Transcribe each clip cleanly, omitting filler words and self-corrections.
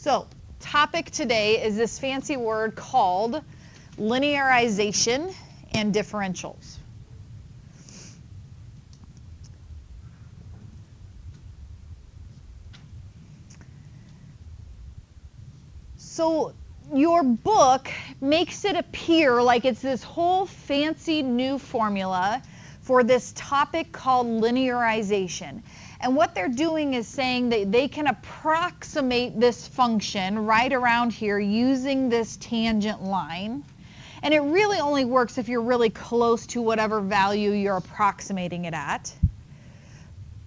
So, topic today is this fancy word called linearization and differentials. So, your book makes it appear like it's this whole fancy new formula for this topic called linearization. And what they're doing is saying that they can approximate this function right around here using this tangent line. And it really only works if you're really close to whatever value you're approximating it at.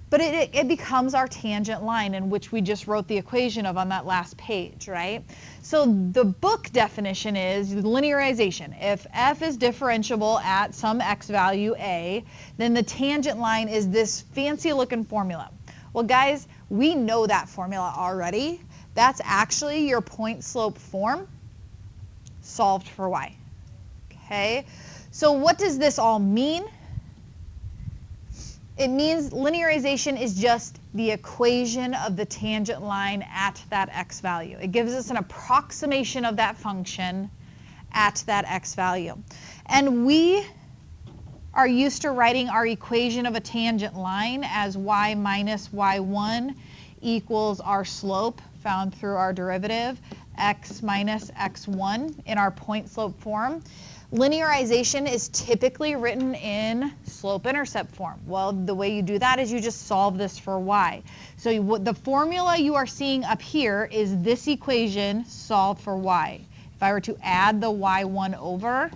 But it becomes our tangent line, in which we just wrote the equation of on that last page, right? So the book definition is linearization. If f is differentiable at some x value a, then the tangent line is this fancy looking formula. Well, guys, we know that formula already. That's actually your point slope form solved for y. Okay, so what does this all mean? It means linearization is just the equation of the tangent line at that x value. It gives us an approximation of that function at that x value. And we are used to writing our equation of a tangent line as y minus y1 equals our slope found through our derivative, x minus x1 in our point slope form. Linearization is typically written in slope-intercept form. Well, the way you do that is you just solve this for y. So the formula you are seeing up here is this equation solved for y. If I were to add the y1 over,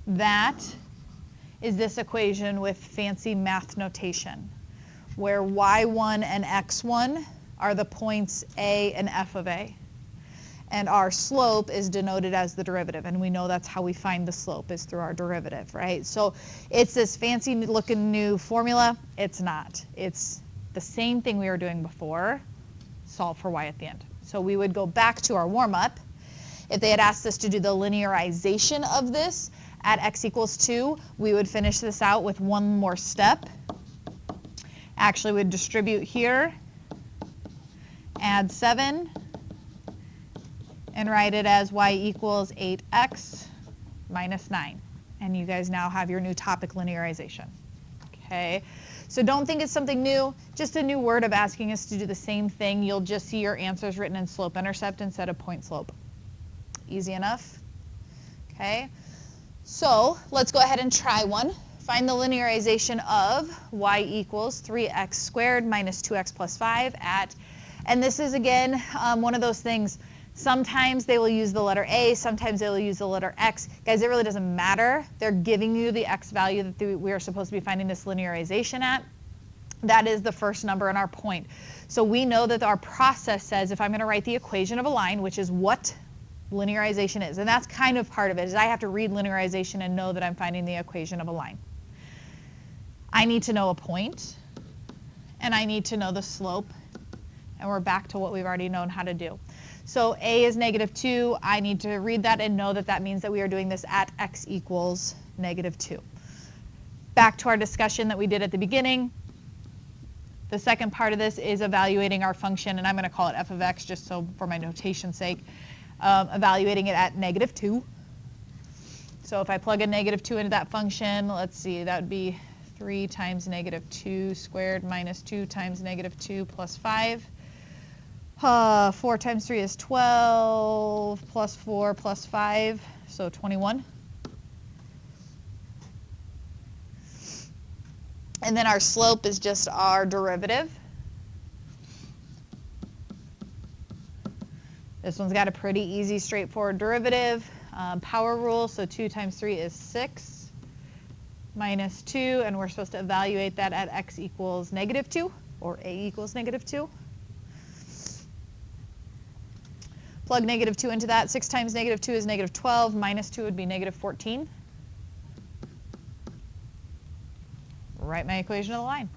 that is this equation with fancy math notation, where y1 and x1 are the points a and f of a. And our slope is denoted as the derivative. And we know that's how we find the slope, is through our derivative, right? So it's this fancy looking new formula. It's not. It's the same thing we were doing before, solve for y at the end. So we would go back to our warm-up. If they had asked us to do the linearization of this at x equals 2, we would finish this out with one more step. Actually, we'd distribute here, add 7, and write it as y equals 8x minus 9. And you guys now have your new topic, linearization. Okay, so don't think it's something new, just a new word of asking us to do the same thing. You'll just see your answers written in slope-intercept instead of point slope. Easy enough? Okay, so let's go ahead and try one. Find the linearization of y equals 3x squared minus 2x plus 5 at, and this is again one of those things. Sometimes they will use the letter a, sometimes they will use the letter x. Guys, it really doesn't matter. They're giving you the x value that we are supposed to be finding this linearization at. That is the first number in our point. So we know that our process says if I'm going to write the equation of a line, which is what linearization is, and that's kind of part of it, is I have to read linearization and know that I'm finding the equation of a line. I need to know a point, and I need to know the slope, and we're back to what we've already known how to do. So a is negative 2. I need to read that and know that that means that we are doing this at x equals negative 2. Back to our discussion that we did at the beginning. The second part of this is evaluating our function, and I'm going to call it f of x just so for my notation's sake. Evaluating it at negative 2. So if I plug a negative 2 into that function, let's see, that would be 3 times negative 2 squared minus 2 times negative 2 plus 5. 4 times 3 is 12, plus 4 plus 5, so 21. And then our slope is just our derivative. This one's got a pretty easy, straightforward derivative. Power rule, so 2 times 3 is 6, minus 2, and we're supposed to evaluate that at x equals negative 2, or a equals negative 2. Plug negative 2 into that. 6 times negative 2 is negative 12. Minus 2 would be negative 14. Write my equation of the line.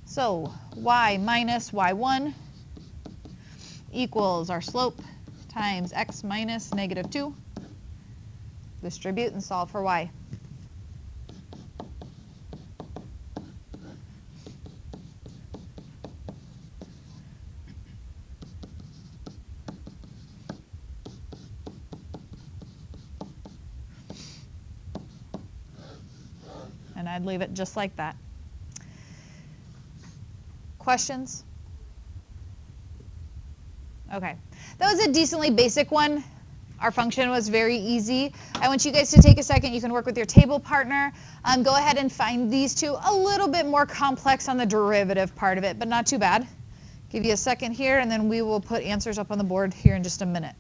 So y minus y1 equals our slope times x minus negative 2. Distribute and solve for y. and I'd leave it just like that. Questions? Okay, that was a decently basic one. Our function was very easy. I want you guys to take a second. You can work with your table partner. Go ahead and find these two. A little bit more complex on the derivative part of it, but not too bad. Give you a second here, and then we will put answers up on the board here in just a minute.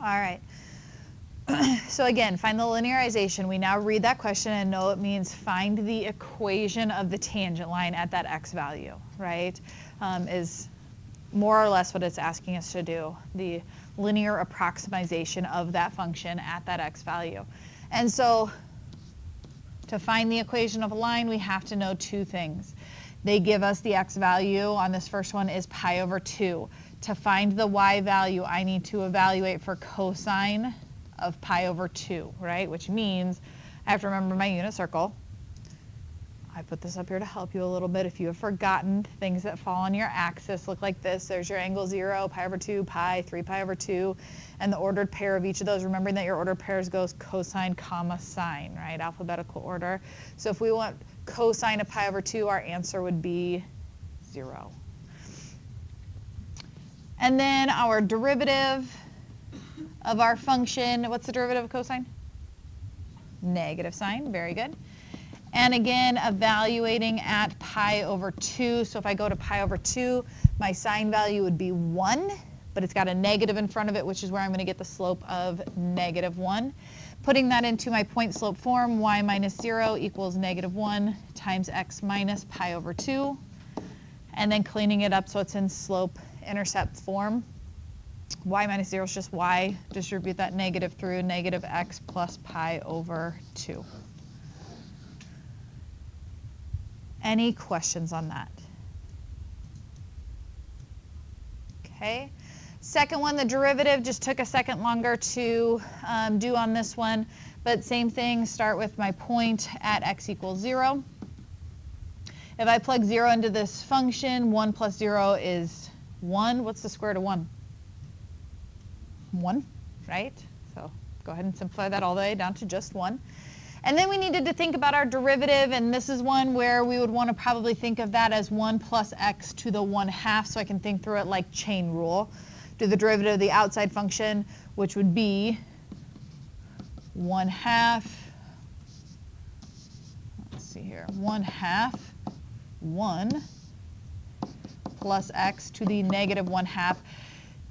All right. So again, find the linearization. We now read that question and know it means find the equation of the tangent line at that x value, right? Is more or less what it's asking us to do, the linear approximation of that function at that x value. And so to find the equation of a line, we have to know two things. They give us the x value on this first one is pi over 2. To find the y value, I need to evaluate for cosine of pi over 2, right? Which means I have to remember my unit circle. I put this up here to help you a little bit. If you have forgotten, things that fall on your axis look like this. There's your angle 0, pi over 2, pi, 3 pi over 2, and the ordered pair of each of those. Remembering that your ordered pairs goes cosine, comma, sine, right? Alphabetical order. So if we want cosine of pi over 2, our answer would be 0. And then our derivative of our function, what's the derivative of cosine? Negative sine, very good. And again, evaluating at pi over 2. So if I go to pi over 2, my sine value would be 1, but it's got a negative in front of it, which is where I'm going to get the slope of -1. Putting that into my point slope form, y minus 0 equals -1 times x minus pi over 2. And then cleaning it up so it's in slope intercept form. Y minus 0 is just y. Distribute that negative through, negative x plus pi over 2. Any questions on that? Okay. Second one, the derivative, just took a second longer to do on this one. But same thing, start with my point at x equals 0. If I plug 0 into this function, 1 plus 0 is 1. What's the square root of 1? 1, right? So go ahead and simplify that all the way down to just 1. And then we needed to think about our derivative, and this is one where we would want to probably think of that as 1 plus x to the 1/2, so I can think through it like chain rule. Do the derivative of the outside function, which would be 1/2, let's see here, 1/2, 1 plus x to the negative 1/2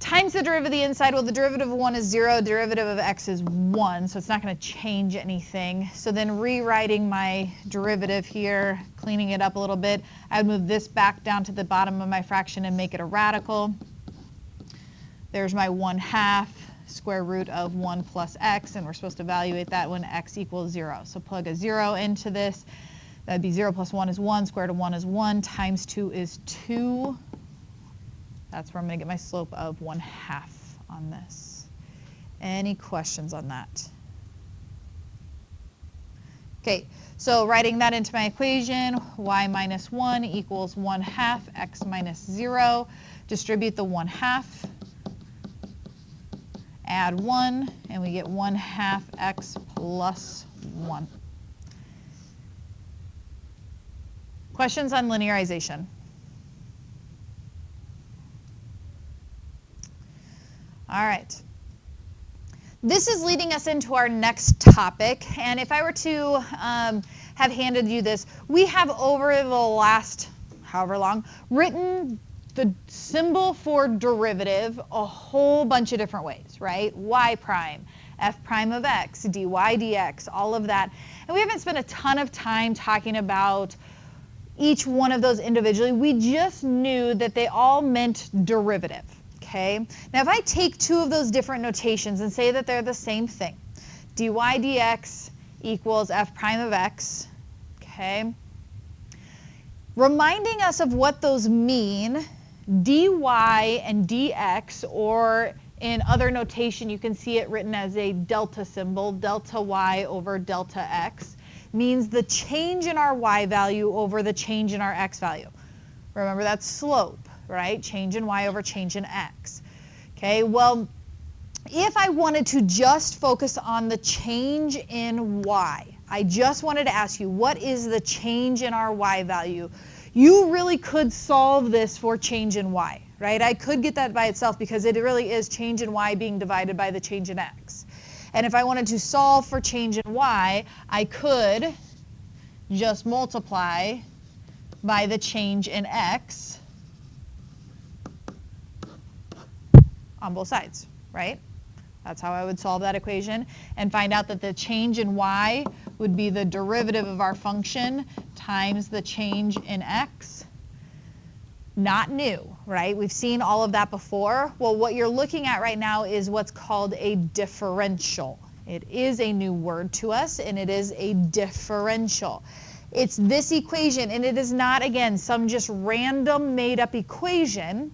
times the derivative of the inside. Well, the derivative of 1 is 0, derivative of x is 1, so it's not going to change anything. So then rewriting my derivative here, cleaning it up a little bit, I would move this back down to the bottom of my fraction and make it a radical. There's my 1/2 square root of 1 plus x, and we're supposed to evaluate that when x equals 0. So plug a 0 into this. That would be 0 plus 1 is 1, square root of 1 is 1, times 2 is 2. That's where I'm going to get my slope of 1/2 on this. Any questions on that? Okay, so writing that into my equation, y minus 1 equals 1/2 x minus 0. Distribute the 1/2. Add 1, and we get 1/2 x plus 1. Questions on linearization? All right. This is leading us into our next topic, and if I were to have handed you this, we have over the last however long written the symbol for derivative a whole bunch of different ways, right? Y prime, f prime of x, dy dx, all of that. And we haven't spent a ton of time talking about each one of those individually. We just knew that they all meant derivative. Okay. Now if I take two of those different notations and say that they're the same thing, dy dx equals f prime of x, okay, reminding us of what those mean, dy and dx, or in other notation you can see it written as a delta symbol, delta y over delta x, means the change in our y value over the change in our x value. Remember, that's slope, right? Change in y over change in x. Okay, well, if I wanted to just focus on the change in y, I just wanted to ask you, what is the change in our y value? You really could solve this for change in y, right? I could get that by itself because it really is change in y being divided by the change in x. And if I wanted to solve for change in y, I could just multiply by the change in x on both sides, right? That's how I would solve that equation and find out that the change in y would be the derivative of our function times the change in x. Not new, right? We've seen all of that before. Well, what you're looking at right now is what's called a differential. It is a new word to us, and it is a differential. It's this equation, and it is not, again, some just random made-up equation,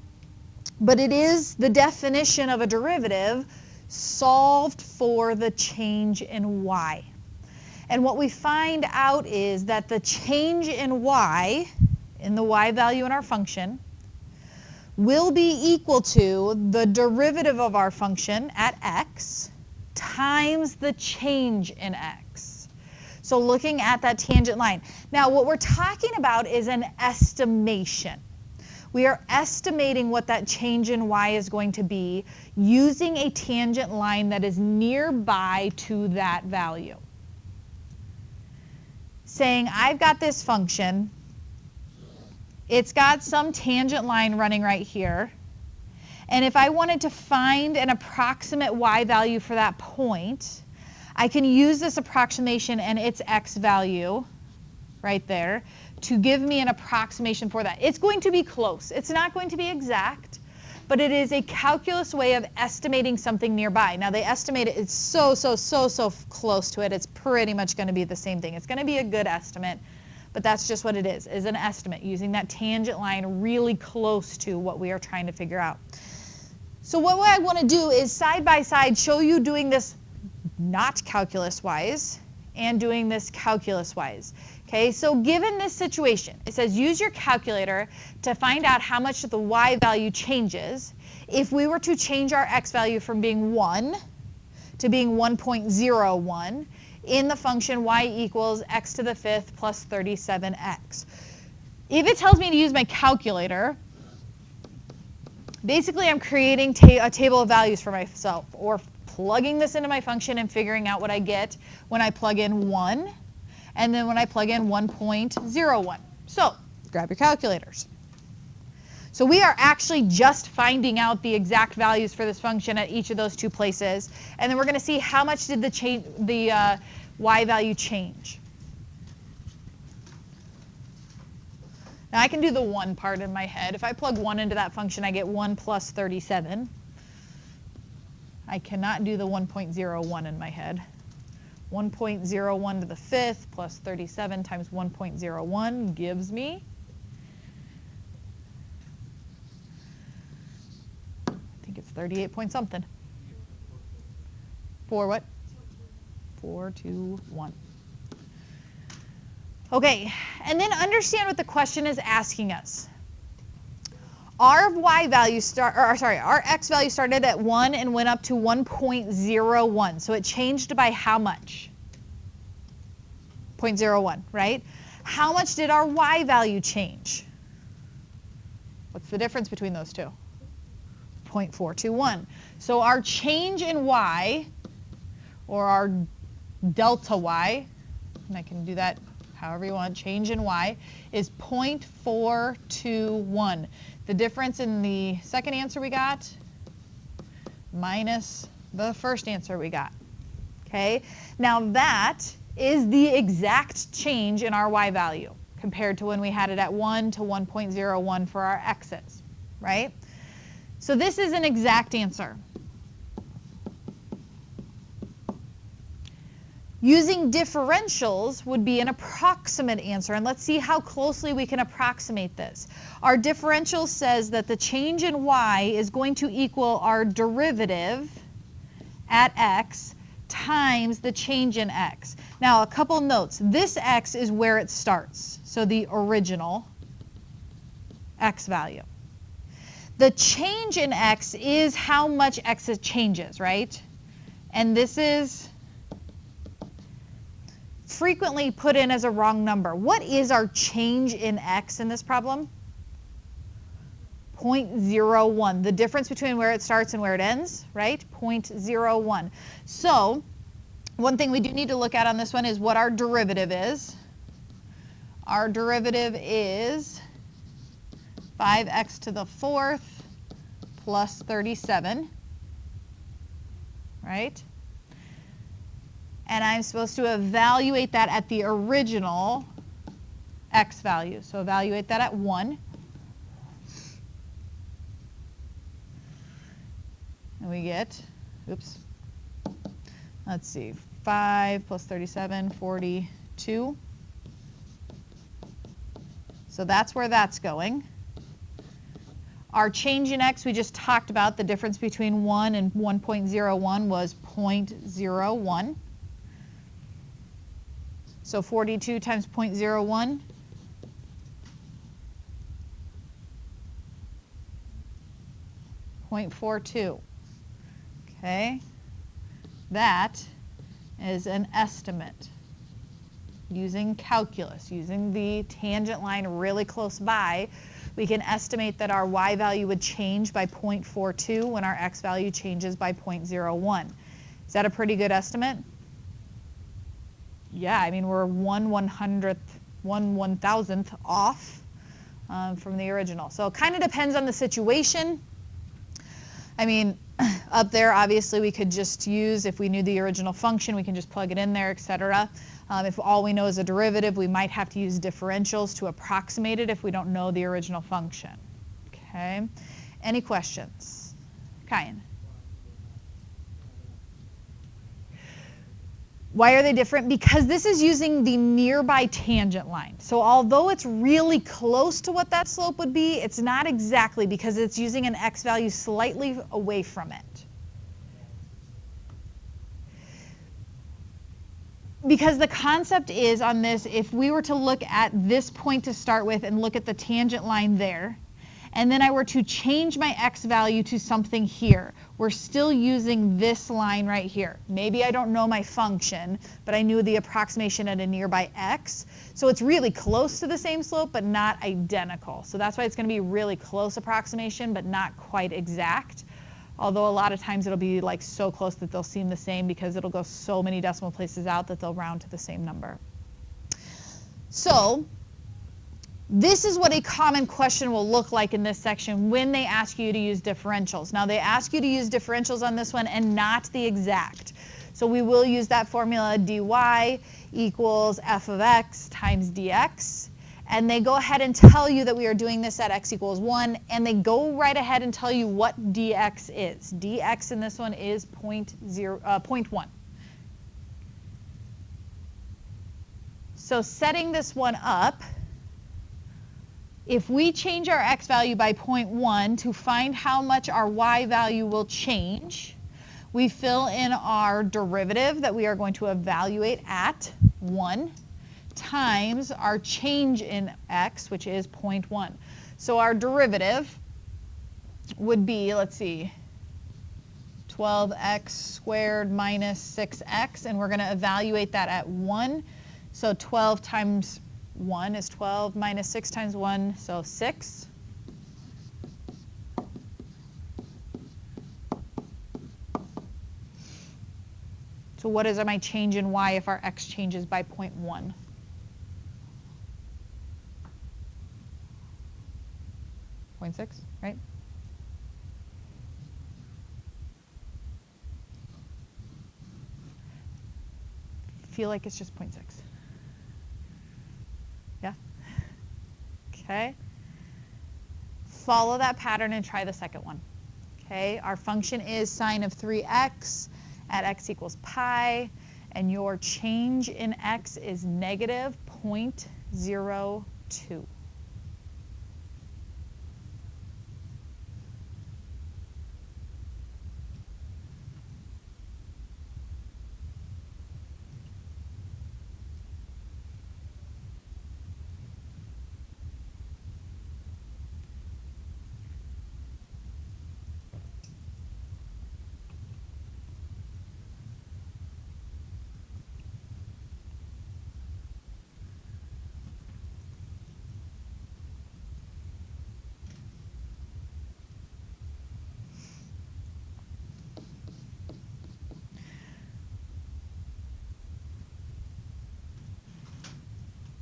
but it is the definition of a derivative solved for the change in y. And what we find out is that the change in y, in the y value in our function, will be equal to the derivative of our function at x times the change in x. So looking at that tangent line. Now what we're talking about is an estimation. We are estimating what that change in y is going to be using a tangent line that is nearby to that value. Saying, I've got this function, it's got some tangent line running right here, and if I wanted to find an approximate y value for that point, I can use this approximation and its x value right there to give me an approximation for that. It's going to be close. It's not going to be exact, but it is a calculus way of estimating something nearby. Now they estimate it, it's so close to it, it's pretty much going to be the same thing. It's going to be a good estimate, but that's just what it is an estimate using that tangent line really close to what we are trying to figure out. So what I want to do is side by side show you doing this not calculus-wise and doing this calculus-wise. Okay, so given this situation, it says use your calculator to find out how much the y value changes if we were to change our x value from being 1 to being 1.01 in the function y equals x to the 5th plus 37x. If it tells me to use my calculator, basically I'm creating a table of values for myself, or plugging this into my function and figuring out what I get when I plug in 1 and then when I plug in 1.01. So grab your calculators. So we are actually just finding out the exact values for this function at each of those two places, and then we're going to see how much did the y value change. Now I can do the 1 part in my head. If I plug 1 into that function, I get 1 plus 37. I cannot do the 1.01 in my head. 1.01 to the 5th plus 37 times 1.01 gives me, I think it's 38 point something. 4 what? 421. Okay, and then understand what the question is asking us. Our y value our x value started at 1 and went up to 1.01. So it changed by how much? 0.01, right? How much did our y value change? What's the difference between those two? 0.421. So our change in y, or our delta y, and I can do that however you want, change in y, is 0.421. The difference in the second answer we got minus the first answer we got. Okay? Now that is the exact change in our y value compared to when we had it at 1 to 1.01 for our x's, right? So this is an exact answer. Using differentials would be an approximate answer, and let's see how closely we can approximate this. Our differential says that the change in y is going to equal our derivative at x times the change in x. Now, a couple notes. This x is where it starts, so the original x value. The change in x is how much x changes, right? And this is frequently put in as a wrong number. What is our change in x in this problem? 0.01. The difference between where it starts and where it ends, right? 0.01. So one thing we do need to look at on this one is what our derivative is. Our derivative is 5x to the 4th plus 37, right? And I'm supposed to evaluate that at the original x value. So evaluate that at 1. And we get, oops, let's see, 5 plus 37, 42. So that's where that's going. Our change in x, we just talked about the difference between 1 and 1.01 was 0.01. So 42 times 0.01, .42. Okay, that is an estimate using calculus, using the tangent line really close by. We can estimate that our y value would change by 0.42 when our x value changes by 0.01. Is that a pretty good estimate? Yeah, I mean, we're 1/1,000th off from the original. So it kind of depends on the situation. I mean, up there, obviously, we could just use, if we knew the original function, we can just plug it in there, etc. If all we know is a derivative, we might have to use differentials to approximate it if we don't know the original function. Okay. Any questions? Kyan? Why are they different? Because this is using the nearby tangent line. So although it's really close to what that slope would be, it's not exactly, because it's using an x value slightly away from it. because the concept is on this, if we were to look at this point to start with and look at the tangent line there, and then I were to change my x value to something here, we're still using this line right here. Maybe I don't know my function, but I knew the approximation at a nearby x. So it's really close to the same slope, but not identical. So that's why it's going to be really close approximation, but not quite exact. Although a lot of times it'll be like so close that they'll seem the same because it'll go so many decimal places out that they'll round to the same number. So this is what a common question will look like in this section when they ask you to use differentials. Now they ask you to use differentials on this one and not the exact. So we will use that formula dy equals f of x times dx. And they go ahead and tell you that we are doing this at x equals 1, and they go right ahead and tell you what dx is. dx in this one is 0.1. So setting this one up, if we change our x value by 0.1 to find how much our y value will change, we fill in our derivative that we are going to evaluate at 1. Times our change in x, which is 0.1. So our derivative would be, let's see, 12x squared minus 6x, and we're going to evaluate that at 1. So 12 times 1 is 12 minus 6 times 1, so 6. So what is my change in y if our x changes by 0.1? 0.6, right? Feel like it's just 0.6. Yeah? Okay. Follow that pattern and try the second one. Okay, our function is sine of 3x at x equals pi, and your change in x is negative 0.02.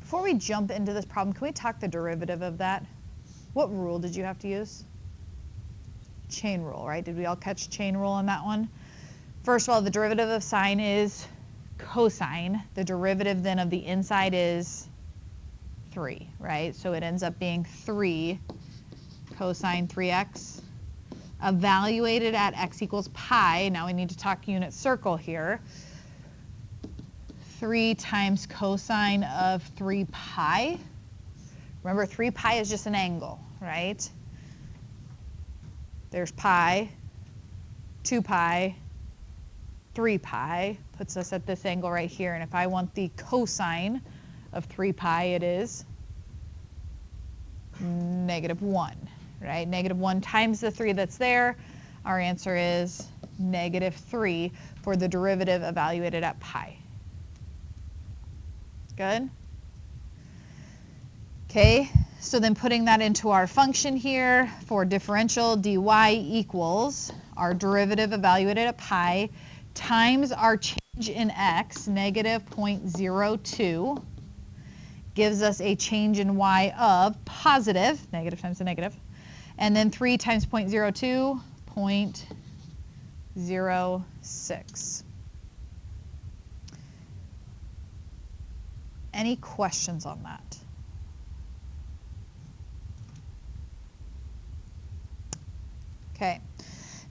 Before we jump into this problem, can we talk the derivative of that? What rule did you have to use? Chain rule, right? Did we all catch chain rule on that one? First of all, the derivative of sine is cosine. The derivative then of the inside is 3, right? So it ends up being 3 cosine 3x. Evaluated at x equals pi. Now we need to talk unit circle here. 3 times cosine of 3 pi. Remember, 3 pi is just an angle, right? There's pi, 2 pi, 3 pi, puts us at this angle right here. And if I want the cosine of 3 pi, it is -1, right? -1 times the 3 that's there. Our answer is -3 for the derivative evaluated at pi. Good? Okay, so then putting that into our function here for differential dy equals our derivative evaluated at pi times our change in x, -0.02, gives us a change in y of positive, negative times the negative, and then 3 times 0.02, 0.06. Any questions on that? Okay,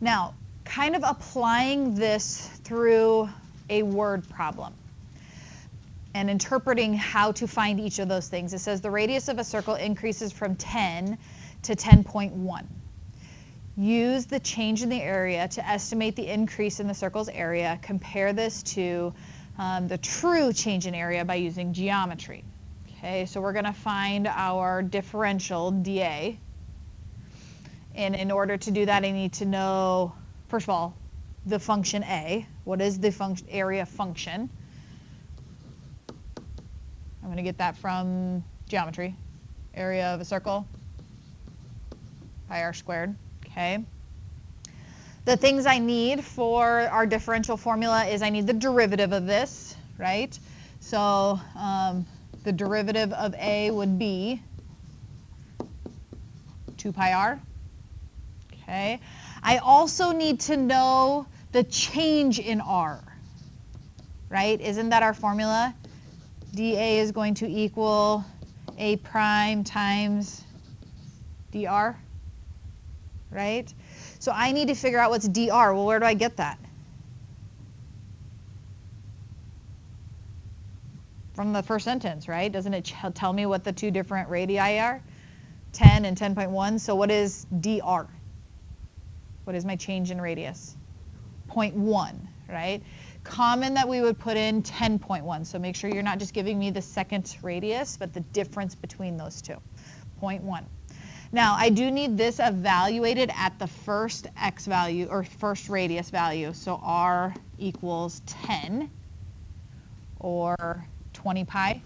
now kind of applying this through a word problem and interpreting how to find each of those things. It says the radius of a circle increases from 10 to 10.1. Use the change in the area to estimate the increase in the circle's area. Compare this to the true change in area by using geometry. Okay, so we're going to find our differential dA. And in order to do that, I need to know, first of all, the function A. What is the area function? I'm going to get that from geometry. Area of a circle, pi r squared. Okay. The things I need for our differential formula is I need the derivative of this, right? So the derivative of A would be 2 pi r. Okay. I also need to know the change in r, right? Isn't that our formula? dA is going to equal A prime times dr, right? So I need to figure out what's dr. Well, where do I get that? From the first sentence, right? Doesn't it tell me what the two different radii are? 10 and 10.1. So what is dr? What is my change in radius? 0.1, right? Common that we would put in 10.1. So make sure you're not just giving me the second radius, but the difference between those two, 0.1. Now, I do need this evaluated at the first x value, or first radius value. So r equals 10, or 20 pi.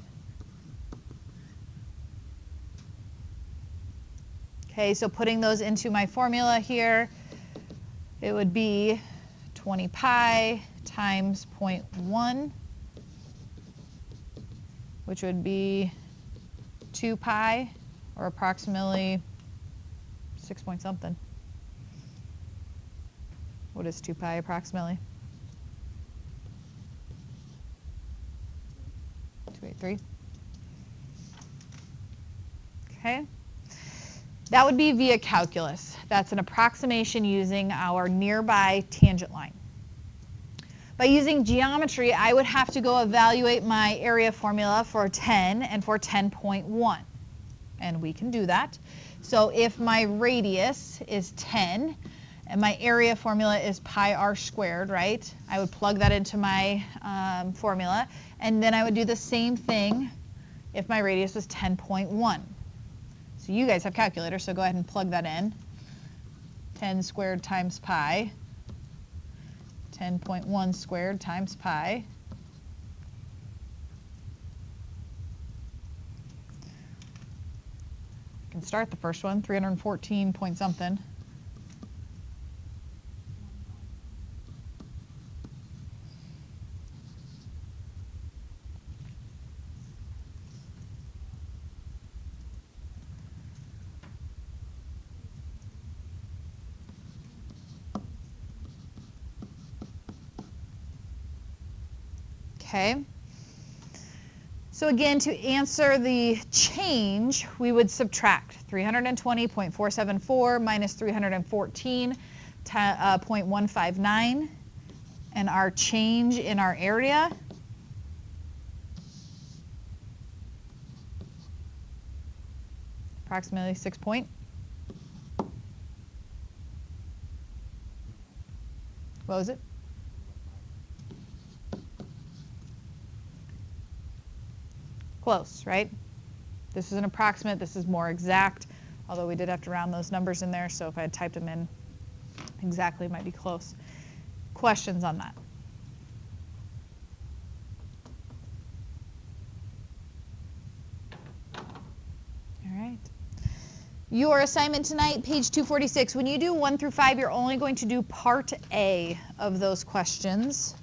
Okay, so putting those into my formula here, it would be 20 pi times 0.1, which would be 2 pi, or approximately 6 point something. What is 2 pi approximately? 283. Okay. That would be via calculus. That's an approximation using our nearby tangent line. By using geometry, I would have to go evaluate my area formula for 10 and for 10.1. And we can do that. So if my radius is 10 and my area formula is pi r squared, right? I would plug that into my formula. And then I would do the same thing if my radius was 10.1. So you guys have calculators, so go ahead and plug that in. 10 squared times pi. 10.1 squared times pi. I can start the first one, 314 point something. Okay. So again, to answer the change, we would subtract 320.474 minus 314.159, and our change in our area approximately 6 point. What was it? Close, right? This is an approximate, this is more exact, although we did have to round those numbers in there, so if I had typed them in exactly, it might be close. Questions on that? All right. Your assignment tonight, page 246. When you do 1 through 5, you're only going to do part A of those questions.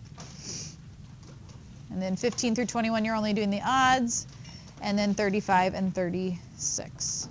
And then 15 through 21, you're only doing the odds. And then 35 and 36.